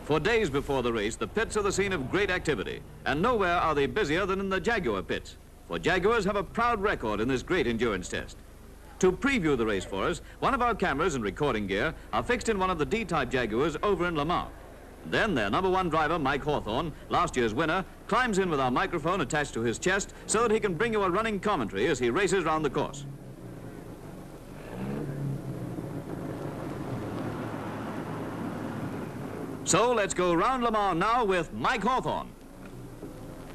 For days before the race, the pits are the scene of great activity, and nowhere are they busier than in the Jaguar pits, for Jaguars have a proud record in this great endurance test. To preview the race for us, one of our cameras and recording gear are fixed in one of the D-type Jaguars over in Lemans. Then their #1 driver, Mike Hawthorn, last year's winner, climbs in with our microphone attached to his chest so that he can bring you a running commentary as he races round the course. So let's go round Lemans now with Mike Hawthorn.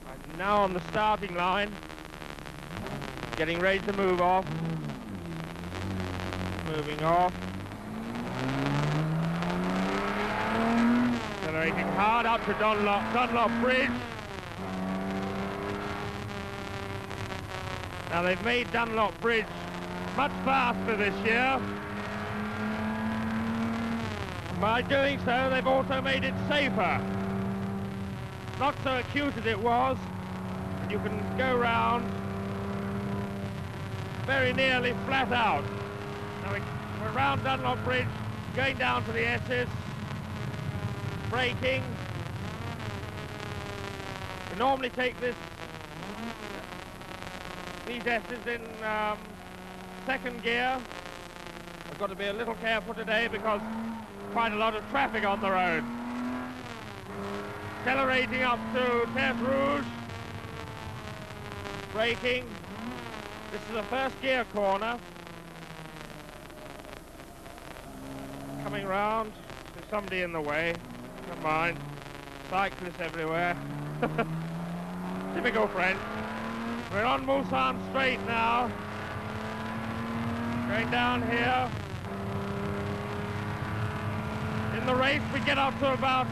I'm now on the starting line, getting ready to move off. Moving off. Accelerating hard up to Dunlop Bridge. Now they've made Dunlop Bridge much faster this year. By doing so, they've also made it safer. Not so acute as it was. You can go round very nearly flat out. Now we're around Dunlop Bridge, going down to the S's, braking. We normally take these S's in second gear. I've got to be a little careful today because quite a lot of traffic on the road. Accelerating up to Terre Rouge. Braking. This is the first gear corner. Coming round. There's somebody in the way. Never mind. Cyclists everywhere. Typical French. We're on Mulsanne Straight now. Going down here. In the race, we get up to about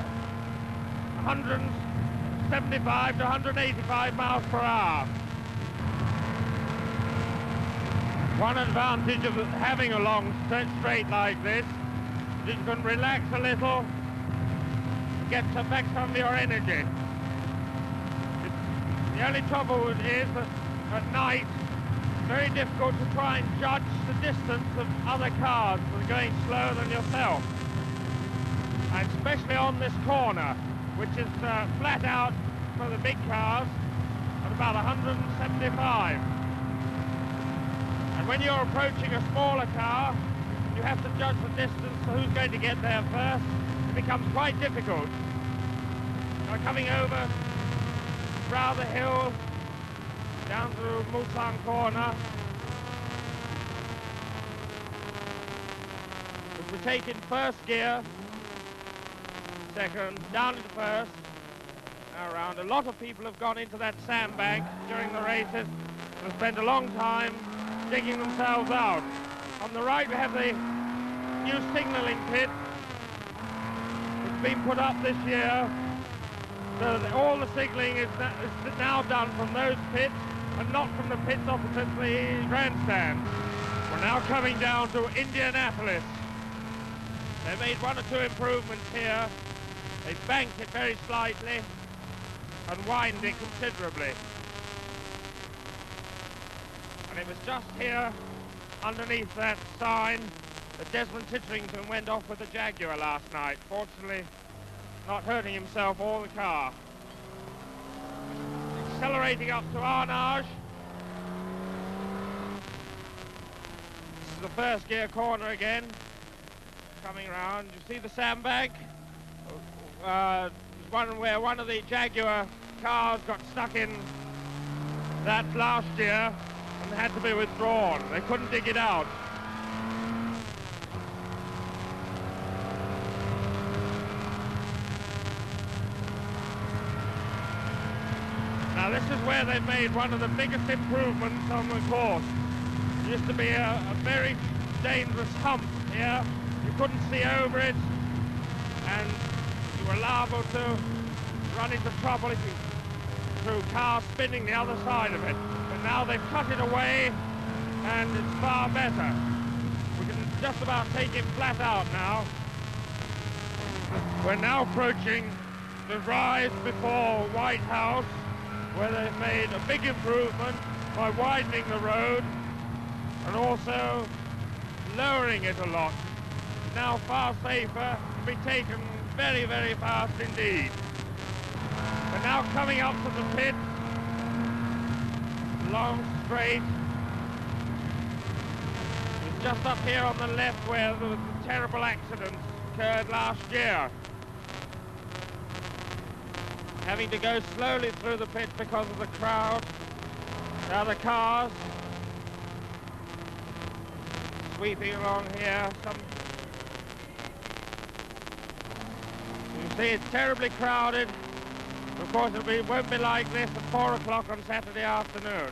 175 to 185 miles per hour. One advantage of having a long straight like this is you can relax a little, get back some of your energy. The only trouble is that at night, it's very difficult to try and judge the distance of other cars that are going slower than yourself. And especially on this corner, which is flat out for the big cars at about 175. And when you're approaching a smaller car, you have to judge the distance for who's going to get there first. It becomes quite difficult. We're coming over Rather Hill, down through Mulsanne Corner. If we take in first gear, second, down into first, now around. A lot of people have gone into that sandbank during the races and spent a long time digging themselves out. On the right we have the new signalling pit. It's been put up this year, so that all the signalling is now done from those pits and not from the pits opposite the grandstand. We're now coming down to Indianapolis. They made one or two improvements here. They banked it very slightly and widened it considerably. And it was just here, underneath that sign, that Desmond Titterington went off with the Jaguar last night. Fortunately, not hurting himself or the car. Accelerating up to Arnage. This is the first gear corner again. Coming round, you see the sandbank? One where one of the Jaguar cars got stuck in that last year and had to be withdrawn. They couldn't dig it out. Now this is where they made one of the biggest improvements on the course. It used to be a very dangerous hump here. You couldn't see over it, and you were liable to run into trouble if you through cars spinning the other side of it. But now they've cut it away, and it's far better. We can just about take it flat out now. We're now approaching the rise before White House, where they've made a big improvement by widening the road and also lowering it a lot. Now far safer to be taken very, very fast indeed. We're now coming up to the pit. Long straight. It's just up here on the left where there was a terrible accident occurred last year. Having to go slowly through the pit because of the crowd. Now the cars sweeping along here. You see it's terribly crowded. Of course, it won't be like this at 4 o'clock on Saturday afternoon.